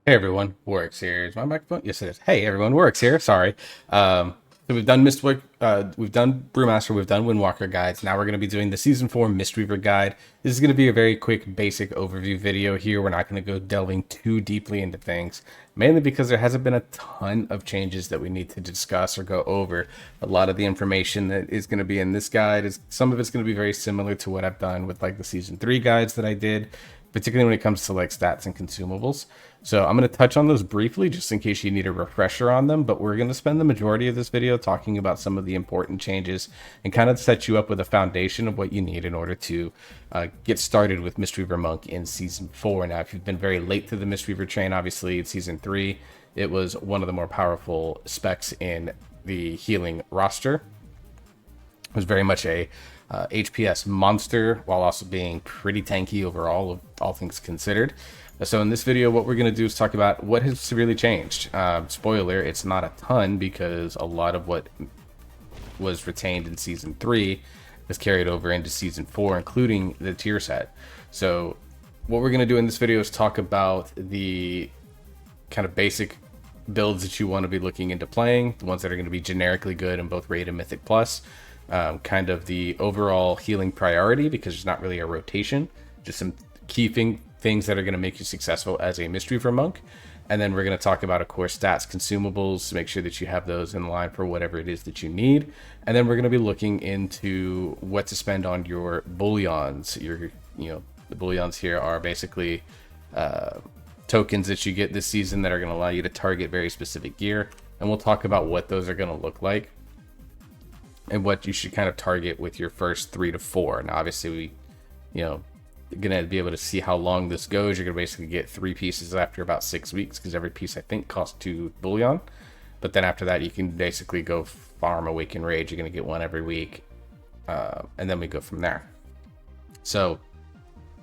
Hey everyone, Works here. Is my microphone? Yes, it is. Hey everyone, Works here. Sorry. So we've done Mistweaver, we've done Brewmaster, we've done Windwalker guides. Now we're going to be doing the Season 4 Mistweaver guide. This is going to be a very quick, basic overview video here. We're not going to go delving too deeply into things, mainly because there hasn't been a ton of changes that we need to discuss or go over. A lot of the information that is going to be in this guide is some of it's going to be very similar to what I've done with like the Season 3 guides that I did, particularly when it comes to like stats and consumables. So I'm going to touch on those briefly just in case you need a refresher on them, but we're going to spend the majority of this video talking about some of the important changes and kind of set you up with a foundation of what you need in order to get started with Mistweaver Monk in Season 4. Now, if you've been very late to the Mistweaver train, obviously in Season 3, it was one of the more powerful specs in the healing roster. It was very much a HPS monster while also being pretty tanky overall, of all things considered. So in this video, what we're going to do is talk about what has severely changed. Spoiler, it's not a ton because a lot of what was retained in Season 3 is carried over into Season 4, including the tier set. So what we're going to do in this video is talk about the kind of basic builds that you want to be looking into playing, the ones that are going to be generically good in both Raid and Mythic Plus, kind of the overall healing priority because there's not really a rotation, just some key things that are going to make you successful as a Mistweaver Monk. And then we're going to talk about, of course, stats, consumables, to make sure that you have those in line for whatever it is that you need. And then we're going to be looking into what to spend on your bullions. The bullions here are basically tokens that you get this season that are going to allow you to target very specific gear. And we'll talk about what those are going to look like and what you should kind of target with your first 3 to 4. Now, obviously, going to be able to see how long this goes. You're going to basically get 3 pieces after about 6 weeks because every piece, I think, costs 2 bullion. But then after that, you can basically go farm Awaken Rage. You're going to get 1 every week. And then we go from there. So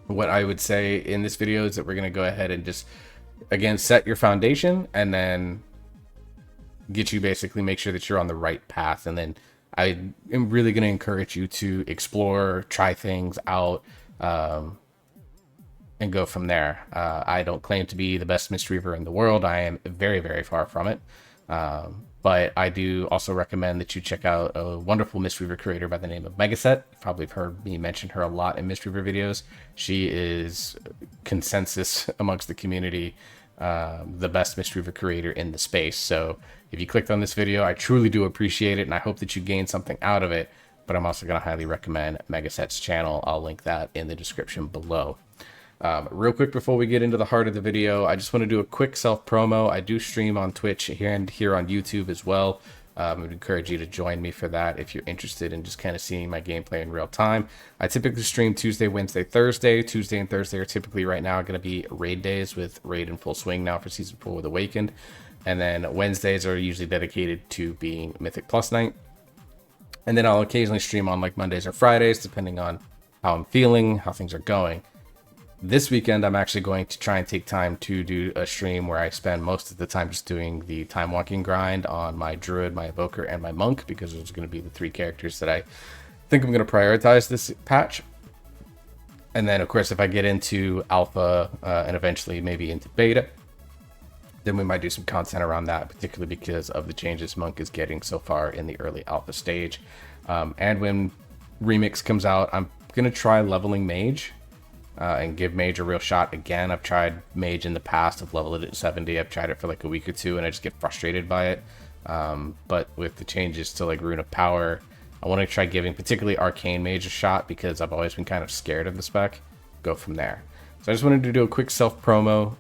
what I would say in this video is that we're going to go ahead and just, again, set your foundation and then get you basically make sure that you're on the right path. And then I am really going to encourage you to explore, try things out, and go from there. I don't claim to be the best Mistweaver in the world. I am very, very far from it. But I do also recommend that you check out a wonderful Mistweaver creator by the name of Megaset. You've probably heard me mention her a lot in Mistweaver videos. She is consensus amongst the community, the best Mistweaver creator in the space. So if you clicked on this video, I truly do appreciate it, and I hope that you gain something out of it. But I'm also going to highly recommend Megaset's channel. I'll link that in the description below. Real quick before we get into the heart of the video, I just want to do a quick self-promo. I do stream on Twitch and here on YouTube as well. I would encourage you to join me for that if you're interested in just kind of seeing my gameplay in real time. I typically stream Tuesday, Wednesday, Thursday. Tuesday and Thursday are typically right now going to be raid days, with raid in full swing now for Season 4 with Awakened. And then Wednesdays are usually dedicated to being Mythic Plus night. And then I'll occasionally stream on like Mondays or Fridays, depending on how I'm feeling, how things are going. This weekend, I'm actually going to try and take time to do a stream where I spend most of the time just doing the time walking grind on my Druid, my Evoker, and my Monk, because those are going to be the 3 characters that I think I'm going to prioritize this patch. And then, of course, if I get into Alpha and eventually maybe into Beta, then we might do some content around that, particularly because of the changes Monk is getting so far in the early Alpha stage. And when Remix comes out, I'm going to try leveling Mage. And give Mage a real shot again. I've tried Mage in the past. I've leveled it at 70. I've tried it for like a week or 2 and I just get frustrated by it. But with the changes to like Rune of Power, I want to try giving particularly Arcane Mage a shot because I've always been kind of scared of the spec. Go from there. So I just wanted to do a quick self-promo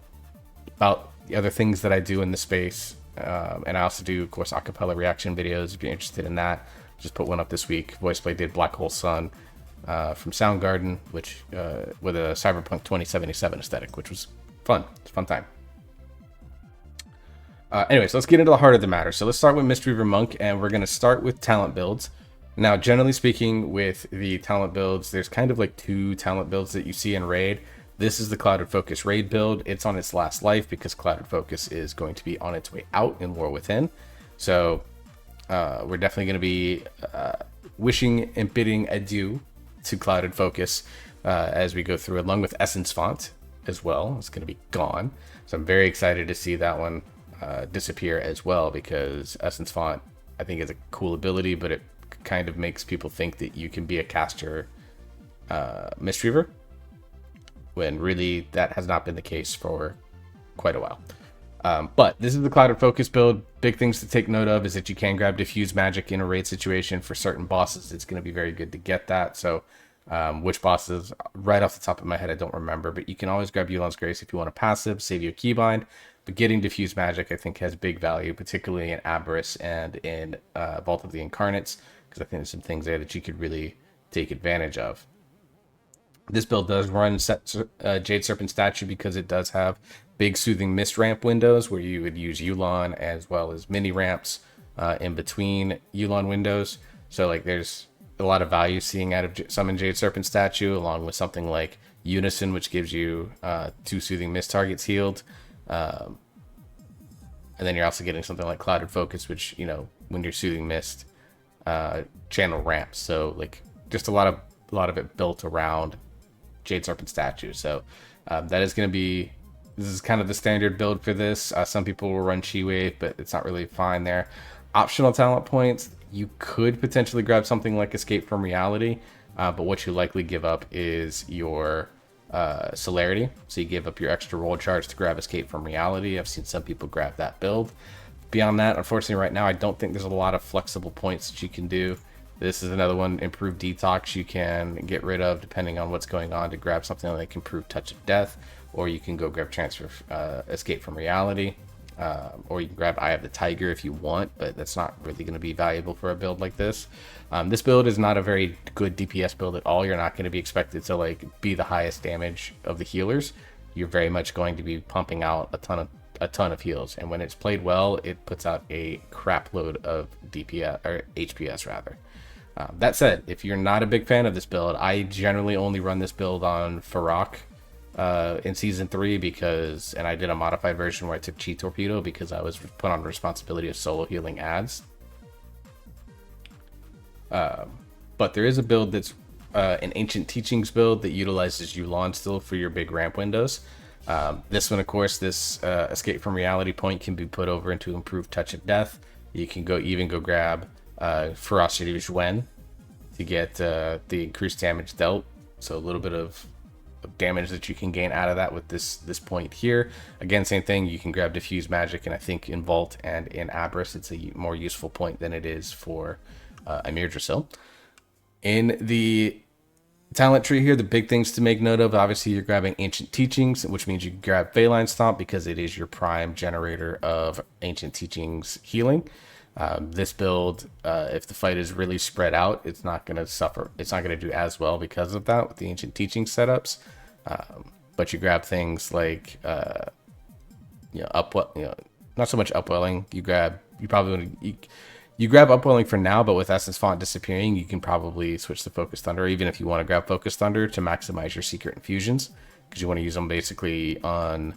about the other things that I do in the space. And I also do, of course, acapella reaction videos if you're interested in that. Just put one up this week. Voiceplay did Black Hole Sun. From Soundgarden, which with a Cyberpunk 2077 aesthetic, which was fun. It's a fun time. Anyways, let's get into the heart of the matter. So let's start with Mistweaver Monk, and we're going to start with talent builds. Now, generally speaking, with the talent builds, there's kind of like 2 talent builds that you see in Raid. This is the Clouded Focus Raid build. It's on its last life because Clouded Focus is going to be on its way out in War Within. So we're definitely going to be wishing and bidding adieu to Clouded Focus as we go through, along with Essence Font. as well. It's going to be gone. So I'm very excited to see that one disappear as well, because Essence Font, I think, is a cool ability, but it kind of makes people think that you can be a caster Mistweaver, when really that has not been the case for quite a while. But this is the Clouded Focus build. Big things to take note of is that you can grab Diffuse Magic in a raid situation. For certain bosses, it's going to be very good to get that. So which bosses, right off the top of my head, I don't remember, but you can always grab Yu'lon's Grace if you want a passive, save you a keybind. But getting Diffuse Magic, I think, has big value, particularly in Aberrus and in Vault of the Incarnates, because I think there's some things there that you could really take advantage of. This build does run Jade Serpent Statue because it does have big Soothing Mist ramp windows where you would use Yu'lon, as well as mini ramps in between Yu'lon windows. So like there's a lot of value seeing out of Summon Jade Serpent Statue, along with something like Unison, which gives you 2 Soothing Mist targets healed. And then you're also getting something like Clouded Focus, which, you know, when you're Soothing Mist, channel ramps. So like just a lot of it built around Jade Serpent Statue. So that is going to be, this is kind of the standard build for this. Some people will run Chi Wave, but it's not really fine there. Optional talent points, you could potentially grab something like Escape from Reality, but what you likely give up is your Celerity. So you give up your extra roll charge to grab Escape from Reality. I've seen some people grab that build. Beyond that, unfortunately right now, I don't think there's a lot of flexible points that you can do. This is another one, Improved Detox, you can get rid of depending on what's going on to grab something like Improved Touch of Death, or you can go grab Transfer Escape from Reality, or you can grab Eye of the Tiger if you want, but that's not really going to be valuable for a build like this. This build is not a very good DPS build at all. You're not going to be expected to like be the highest damage of the healers. You're very much going to be pumping out a ton of heals, and when it's played well, it puts out a crap load of DPS, or HPS rather. That said, if you're not a big fan of this build, I generally only run this build on Farok in Season 3 because, and I did a modified version where I took Chi Torpedo because I was put on the responsibility of solo healing ads. But there is a build that's an Ancient Teachings build that utilizes Yu'lon still for your big ramp windows. This one, of course, this Escape from Reality point can be put over into Improved Touch of Death. You can even go grab Ferocity of Zhuen to get the increased damage dealt, so a little bit of damage that you can gain out of that with this point here. Again, same thing, you can grab Diffuse Magic, and I think in Vault and in Aberrus it's a more useful point than it is for Amir Drasil. In the talent tree here, the big things to make note of, obviously you're grabbing Ancient Teachings, which means you can grab Feline Stomp because it is your prime generator of Ancient Teachings healing. This build, if the fight is really spread out, it's not going to suffer. It's not going to do as well because of that with the Ancient Teaching setups. But you grab things like, not so much Upwelling. You grab Upwelling for now, but with Essence Font disappearing, you can probably switch to Focus Thunder, even if you want to grab Focus Thunder to maximize your Secret Infusions, because you want to use them basically on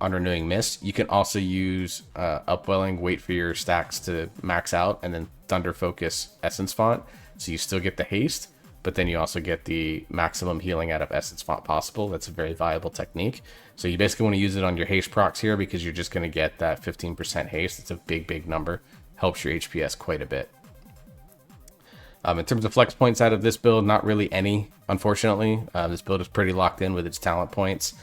Renewing Mist. You can also use Upwelling, wait for your stacks to max out, and then Thunder Focus Essence Font, so you still get the haste, but then you also get the maximum healing out of Essence Font possible. That's a very viable technique. So you basically want to use it on your haste procs here because you're just going to get that 15% haste. It's a big number. Helps your HPS quite a bit. In terms of flex points out of this build, not really any, unfortunately. This build is pretty locked in with its talent points.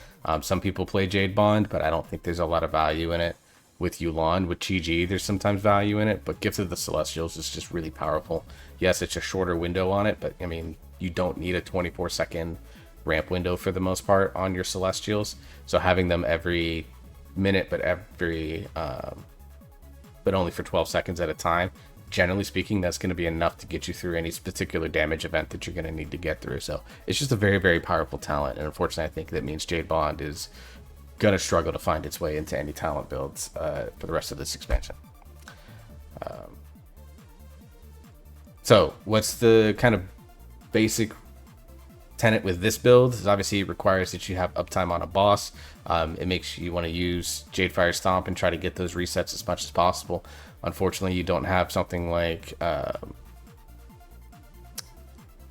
Some people play Jade Bond, but I don't think there's a lot of value in it. With Yu'lon, with Chi-Ji, there's sometimes value in it, but Gift of the Celestials is just really powerful. Yes, it's a shorter window on it, but I mean, you don't need a 24-second ramp window for the most part on your Celestials. So having them every minute, but only for 12 seconds at a time, generally speaking, that's going to be enough to get you through any particular damage event that you're going to need to get through. So it's just a very powerful talent, and unfortunately, I think that means Jade Bond is going to struggle to find its way into any talent builds for the rest of this expansion. So what's the kind of basic tenet with this build? Is obviously it requires that you have uptime on a boss. It makes you want to use Jadefire Stomp and try to get those resets as much as possible. Unfortunately, you don't have something like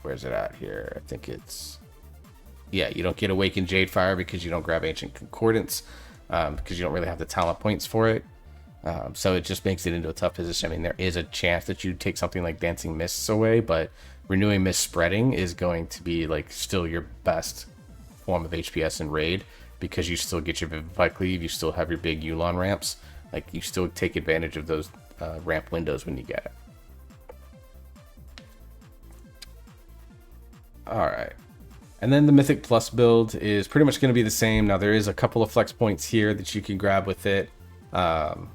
where's it at here? I think it's yeah, you don't get Awakened Jadefire because you don't grab Ancient Concordance, because you don't really have the talent points for it. So it just makes it into a tough position. I mean, there is a chance that you take something like Dancing Mists away, but Renewing Mist Spreading is going to be like still your best form of HPS in Raid, because you still get your Vivify Cleave, you still have your big Yulon ramps, like you still take advantage of those ramp windows when you get it. Alright. And then the Mythic Plus build is pretty much going to be the same. Now there is a couple of flex points here that you can grab with it. And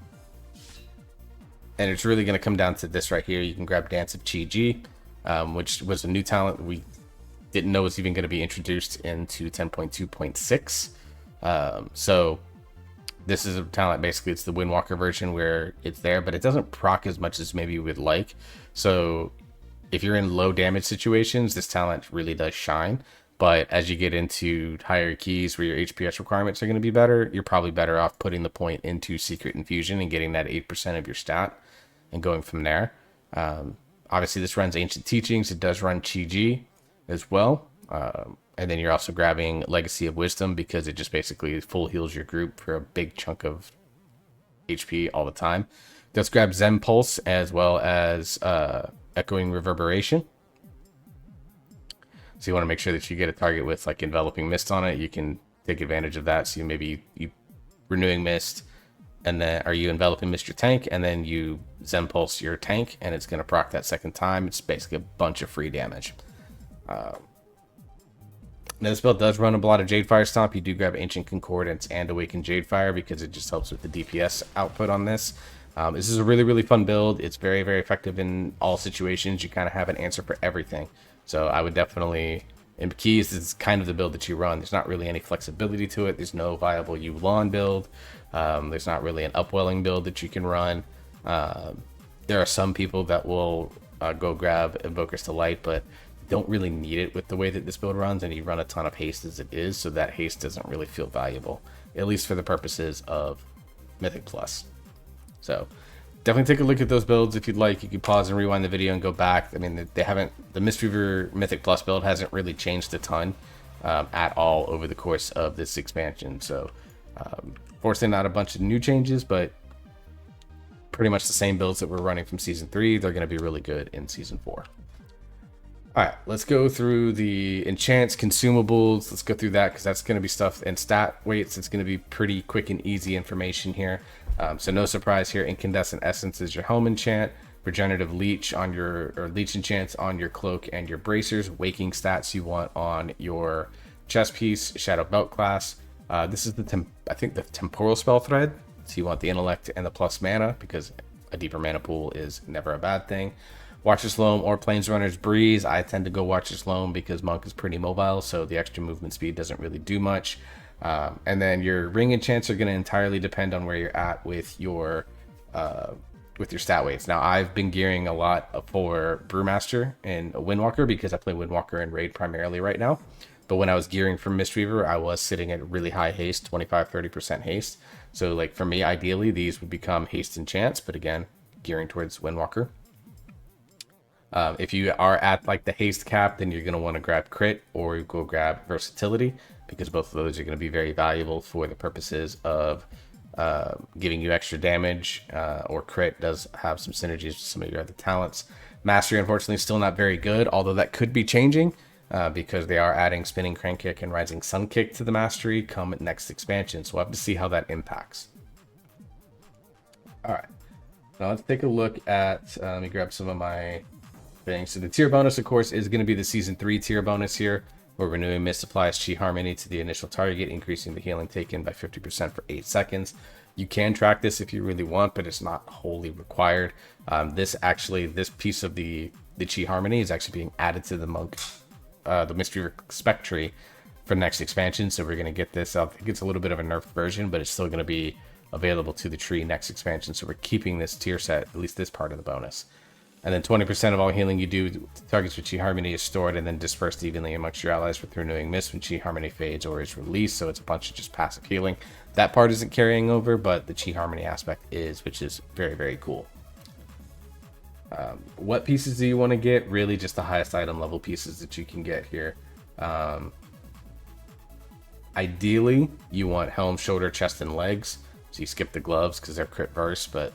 it's really going to come down to this right here. You can grab Dance of Chi Ji, which was a new talent we didn't know was even going to be introduced into 10.2.6. So this is a talent, basically it's the Windwalker version where it's there, but it doesn't proc as much as maybe you would like. So if you're in low damage situations, this talent really does shine. But as you get into higher keys where your HPS requirements are going to be better, you're probably better off putting the point into Secret Infusion and getting that 8% of your stat and going from there. Obviously, this runs Ancient Teachings. It does run Chi Ji as well. And then you're also grabbing Legacy of Wisdom because it just basically full heals your group for a big chunk of HP all the time. It does grab Zen Pulse as well as Echoing Reverberation. So you want to make sure that you get a target with like Enveloping Mist on it. You can take advantage of that. So maybe you Renewing Mist, and then you Enveloping Mist your tank, and then you Zen Pulse your tank, and it's going to proc that second time. It's basically a bunch of free damage. Now this build does run a lot of Jadefire Stomp. You do grab Ancient Concordance and Awakened Jadefire because it just helps with the DPS output on this. This is a really, really fun build. It's very, very effective in all situations. You kind of have an answer for everything. So I would definitely, in keys, this is kind of the build that you run. There's not really any flexibility to it. There's no viable Yulon build. There's not really an Upwelling build that you can run. There are some people that will go grab Invokers to Light, but don't really need it with the way that this build runs, and you run a ton of haste as it is, so that haste doesn't really feel valuable, at least for the purposes of Mythic Plus. So definitely take a look at those builds if you'd like. You can pause and rewind the video and go back. I mean, they haven't, the Mistweaver Mythic Plus build hasn't really changed a ton at all over the course of this expansion. So forcing out a bunch of new changes, but pretty much the same builds that we're running from Season 3. They're going to be really good in Season 4. Alright, let's go through the enchants, consumables. Let's go through that because that's going to be stuff, and stat weights. It's going to be pretty quick and easy information here. So no surprise here. Incandescent Essence is your home enchant. Regenerative Leech on your, or Leech enchants on your cloak and your bracers. Waking stats you want on your chest piece. Shadow Belt class. This is I think the temporal spell thread. So you want the intellect and the plus mana because a deeper mana pool is never a bad thing. Watcher's Loam or Planesrunner's Breeze. I tend to go Watcher's Loam because Monk is pretty mobile, so the extra movement speed doesn't really do much. And then your ring enchants are going to entirely depend on where you're at with your stat weights. Now I've been gearing a lot for Brewmaster and Windwalker because I play Windwalker and Raid primarily right now. But when I was gearing for Mistweaver, I was sitting at really high haste, 25-30% haste. So like for me, ideally these would become haste enchants, but again, gearing towards Windwalker. If you are at like the haste cap, then you're going to want to grab crit or go grab versatility, because both of those are going to be very valuable for the purposes of giving you extra damage, or crit does have some synergies with some of your other talents. Mastery, unfortunately, is still not very good, although that could be changing because they are adding Spinning Crank Kick and Rising Sun Kick to the Mastery come next expansion, so we'll have to see how that impacts. Alright, now let's take a look at, let me grab some of my things. So the tier bonus, of course, is going to be the Season 3 tier bonus here, where Renewing Mist applies Chi Harmony to the initial target, increasing the healing taken by 50% for 8 seconds. You can track this if you really want, but it's not wholly required. This piece of the Chi Harmony is actually being added to the Monk, the Mistweaver spec tree for next expansion. So we're going to get this up. I think it's a little bit of a nerfed version, but it's still going to be available to the tree next expansion. So we're keeping this tier set, at least this part of the bonus. And then 20% of all healing you do to targets with Chi Harmony is stored and then dispersed evenly amongst your allies with Renewing Mist when Chi Harmony fades or is released. So it's a bunch of just passive healing. That part isn't carrying over, but the Chi Harmony aspect is, which is very, very cool. What pieces do you want to get? Really just the highest item level pieces that you can get here. Ideally, you want helm, shoulder, chest, and legs. So you skip the gloves because they're crit verse, but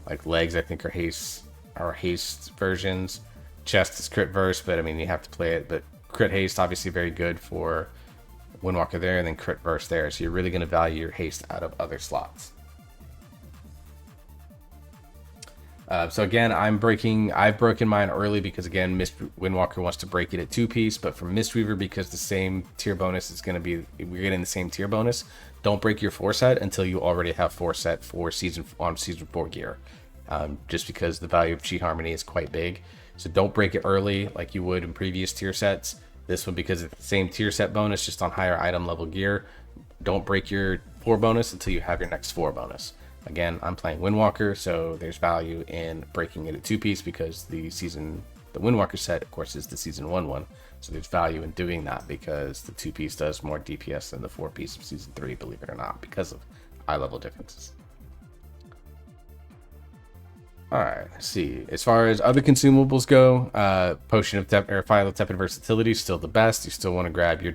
like legs, I think are haste versions. Chest is crit verse, but I mean you have to play it. But crit haste obviously very good for Windwalker there, and then crit verse there. So you're really going to value your haste out of other slots. So again, I've broken mine early because again, Windwalker wants to break it at 2-piece, but for Mistweaver, because the same tier bonus is going to be, we're getting the same tier bonus, don't break your 4-set until you already have 4-set for season 4 gear. Just because the value of Chi Harmony is quite big. So don't break it early like you would in previous tier sets. This one, because it's the same tier set bonus, just on higher item level gear, don't break your 4 bonus until you have your next 4 bonus. Again, I'm playing Windwalker, so there's value in breaking it at 2-piece because the Windwalker set, of course, is the season 1 one. So there's value in doing that because the 2-piece does more DPS than the 4-piece of season 3, believe it or not, because of high level differences. All right, let's see. As far as other consumables go, Potion of or Phial of Tepid Versatility is still the best. You still want to grab your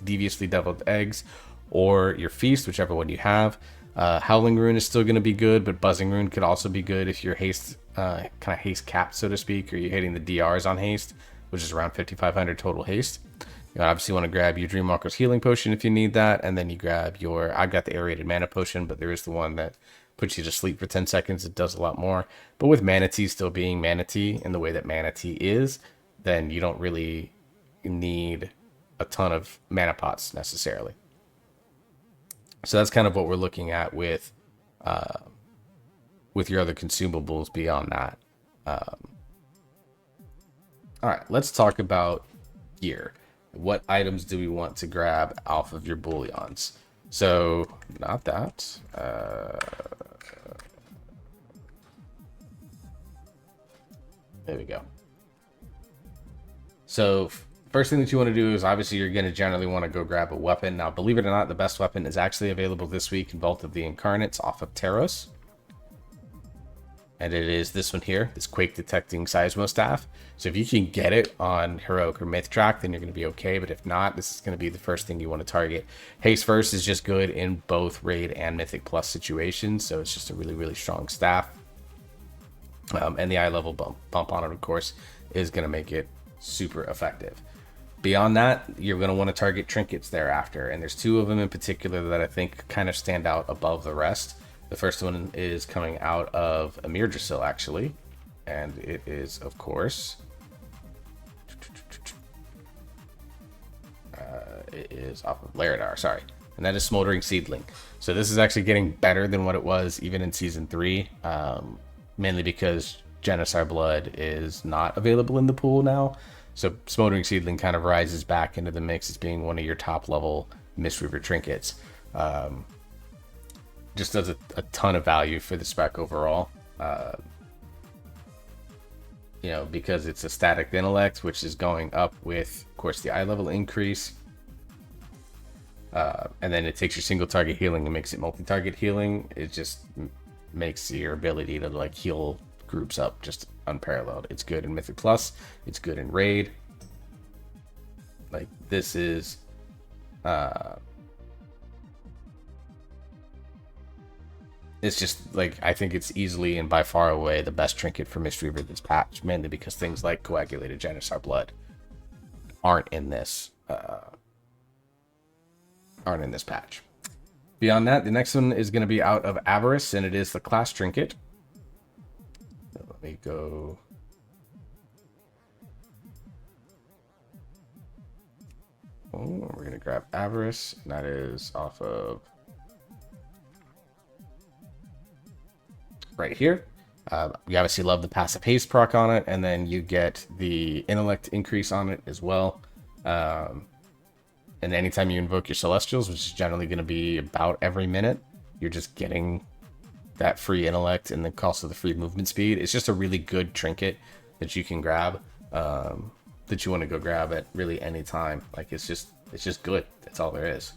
Deviously Deviled Eggs or your Feast, whichever one you have. Howling Rune is still going to be good, but Buzzing Rune could also be good if you're haste, kind of haste capped, so to speak, or you're hitting the DRs on haste, which is around 5,500 total haste. You obviously want to grab your Dreamwalker's Healing Potion if you need that, and then you grab I've got the Aerated Mana Potion, but there is the one that puts you to sleep for 10 seconds. It does a lot more. But with Manatee still being Manatee in the way that Manatee is, then you don't really need a ton of mana pots necessarily. So that's kind of what we're looking at with your other consumables beyond that. All right, let's talk about gear. What items do we want to grab off of your bullions? So, not that. There we go. So, first thing that you want to do is obviously you're going to generally want to go grab a weapon. Now, believe it or not, the best weapon is actually available this week in Vault of the Incarnates off of Taros. And it is this one here, this Quake Detecting Seismo Staff. So if you can get it on Heroic or Myth track, then you're going to be okay. But if not, this is going to be the first thing you want to target. Haste First is just good in both Raid and Mythic Plus situations. So it's just a really, really strong staff. And the eye level bump on it, of course, is going to make it super effective. Beyond that, you're going to want to target trinkets thereafter. And there's 2 of them in particular that I think kind of stand out above the rest. The first one is coming out of Amir Drasil, actually. And it is, of course... it is off of Laredar, sorry. And that is Smoldering Seedling. So this is actually getting better than what it was even in Season 3. Mainly because Genocide Blood is not available in the pool now. So Smoldering Seedling kind of rises back into the mix as being one of your top level Mistweaver trinkets. Just does a ton of value for the spec overall. Because it's a static intellect, which is going up with, of course, the eye level increase. And then it takes your single target healing and makes it multi-target healing. It just makes your ability to like heal groups up just unparalleled. It's good in Mythic Plus. It's good in Raid. Like this is it's just like, I think it's easily and by far away the best trinket for Mistweaver this patch, mainly because things like Coagulated Genocide Blood aren't in this patch. Beyond that, the next one is going to be out of Avarice, and it is the class trinket. Let me go. Oh, we're going to grab Avarice, and that is off of right here. You obviously love the passive haste proc on it, and then you get the intellect increase on it as well. And anytime you invoke your Celestials, which is generally going to be about every minute, you're just getting that free intellect and the cost of the free movement speed. It's just a really good trinket that you can grab, that you want to go grab at really any time. Like it's just good. That's all there is.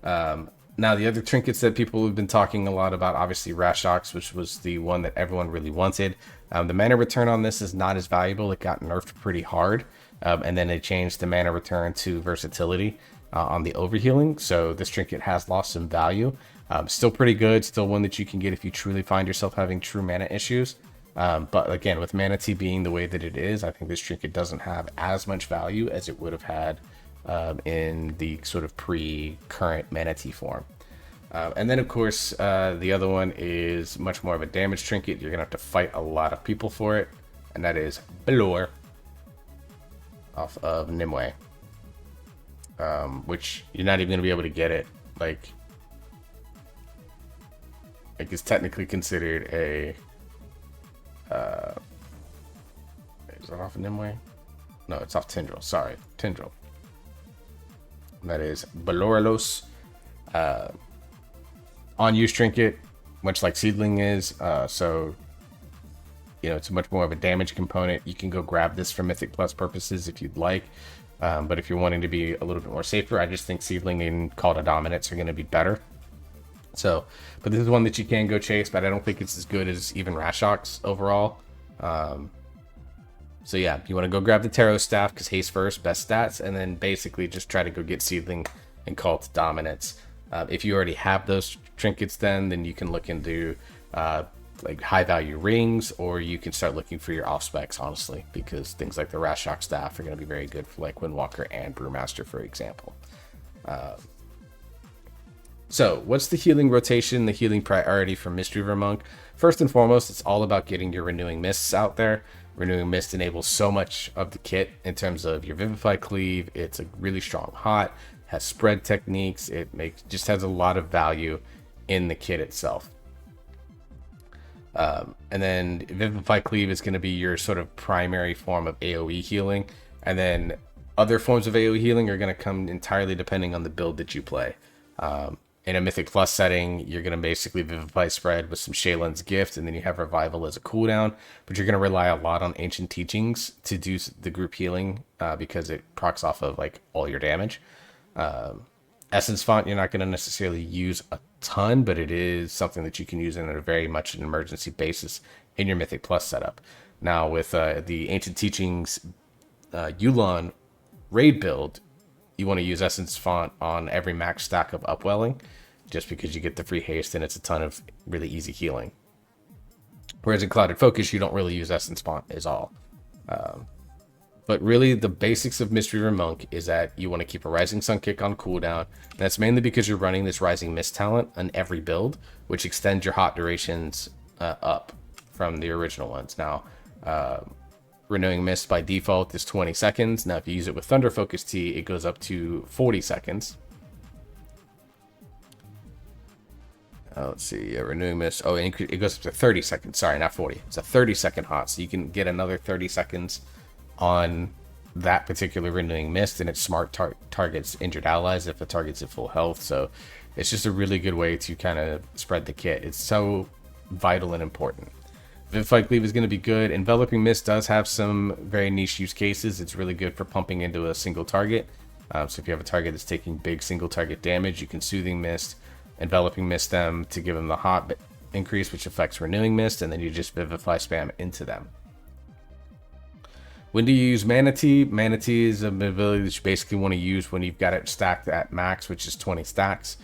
Now the other trinkets that people have been talking a lot about, obviously Rashox, which was the one that everyone really wanted. The mana return on this is not as valuable. It got nerfed pretty hard. And then they changed the mana return to versatility. on the overhealing. So this trinket has lost some value. Still pretty good. Still one that you can get if you truly find yourself having true mana issues. But again, with Mana Tea being the way that it is, I think this trinket doesn't have as much value as it would have had in the sort of pre-current Mana Tea form. And then, of course, the other one is much more of a damage trinket. You're going to have to fight a lot of people for it. And that is Belor off of Nimue. Which you're not even going to be able to get it. Like it's technically considered a... is that off of Nimue? No, it's off Tendril. Sorry, Tendril. And that is Belorilos. On-use trinket, much like Seedling is. So, you know, it's much more of a damage component. You can go grab this for Mythic Plus purposes if you'd like. But if you're wanting to be a little bit more safer, I just think Seedling and Call to Dominance are going to be better. So, but this is one that you can go chase, but I don't think it's as good as even Rashox overall. So yeah, you want to go grab the Tarot Staff because haste first, best stats, and then basically just try to go get Seedling and Call to Dominance. If you already have those trinkets, then you can look into like high value rings, or you can start looking for your off specs, honestly, because things like the Rashox Staff are going to be very good for like Windwalker and Brewmaster, for example. So what's the healing rotation, the healing priority for Mistweaver Monk? First and foremost, it's all about getting your Renewing Mists out there. Renewing Mist enables so much of the kit in terms of your Vivify Cleave. It's a really strong hot, has spread techniques. It just has a lot of value in the kit itself. And then Vivify Cleave is going to be your sort of primary form of AoE healing. And then other forms of AoE healing are going to come entirely depending on the build that you play. In a Mythic Plus setting, you're going to basically Vivify Spread with some Shaylin's Gift, and then you have Revival as a cooldown. But you're going to rely a lot on Ancient Teachings to do the group healing because it procs off of like all your damage. Essence Font, you're not going to necessarily use a ton, but it is something that you can use in a very much an emergency basis in your Mythic Plus setup. Now, with the Ancient Teachings Yulon raid build, you want to use Essence Font on every max stack of Upwelling, just because you get the free haste and it's a ton of really easy healing. Whereas in Clouded Focus, you don't really use Essence Font at all. But really, the basics of Mistweaver Monk is that you want to keep a Rising Sun Kick on cooldown. And that's mainly because you're running this Rising Mist talent on every build, which extends your hot durations up from the original ones. Now, Renewing Mist by default is 20 seconds. Now, if you use it with Thunder Focus Tea, it goes up to 40 seconds. Let's see, Renewing Mist. Oh, it goes up to 30 seconds. Sorry, not 40. It's a 30-second hot, so you can get another 30 seconds on that particular Renewing Mist, and it smart targets injured allies if the target's at full health. So it's just a really good way to kind of spread the kit. It's so vital and important. Vivify Cleave is going to be good. Enveloping Mist does have some very niche use cases. It's really good for pumping into a single target. So if you have a target that's taking big single target damage, you can Soothing Mist, Enveloping Mist them to give them the hot increase, which affects Renewing Mist, and then you just Vivify spam into them. When do you use Mana Tea? Mana Tea is an ability that you basically want to use when you've got it stacked at max, which is 20 stacks.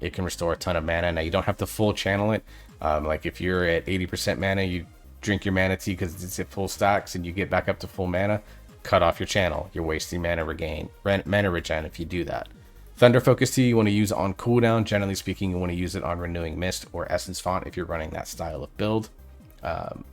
It can restore a ton of mana. Now, you don't have to full channel it. Like if you're at 80% mana, you drink your Mana Tea because it's at full stacks, and you get back up to full mana, cut off your channel. You're wasting mana regen if you do that. Thunder Focus Tea you want to use on cooldown. Generally speaking, you want to use it on Renewing Mist or Essence Font if you're running that style of build.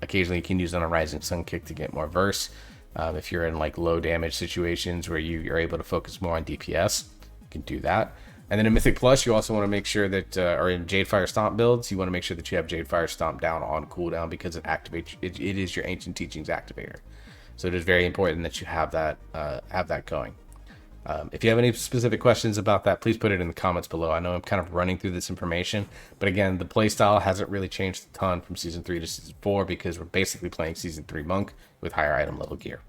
Occasionally you can use it on a Rising Sun Kick to get more verse. If you're in like low damage situations where you're able to focus more on DPS, you can do that. And then in Mythic Plus, you also want to make sure that, or in Jadefire Stomp builds, you want to make sure that you have Jadefire Stomp down on cooldown because it activates. It is your Ancient Teachings activator, so it is very important that you have that going. If you have any specific questions about that, please put it in the comments below. I know I'm kind of running through this information, but again, the playstyle hasn't really changed a ton from Season 3 to Season 4 because we're basically playing Season 3 Monk with higher item level gear.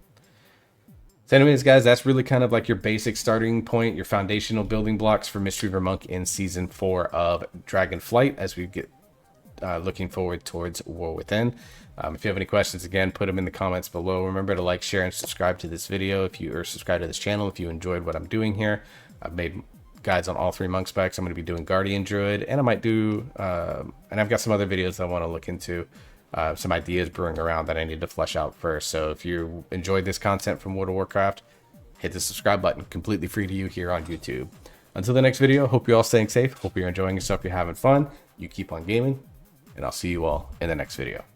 So anyways, guys, that's really kind of like your basic starting point, your foundational building blocks for Mistweaver Monk in Season 4 of Dragonflight as we get looking forward towards War Within. If you have any questions, again, put them in the comments below. Remember to like, share, and subscribe to this video if you subscribe to this channel if you enjoyed what I'm doing here. I've made guides on all 3 monk specs. I'm going to be doing Guardian Druid, and I might do, and I've got some other videos that I want to look into, some ideas brewing around that I need to flesh out first. So if you enjoyed this content from World of Warcraft, hit the subscribe button, completely free to you here on YouTube. Until the next video, hope you're all staying safe. Hope you're enjoying yourself, you're having fun. You keep on gaming, and I'll see you all in the next video.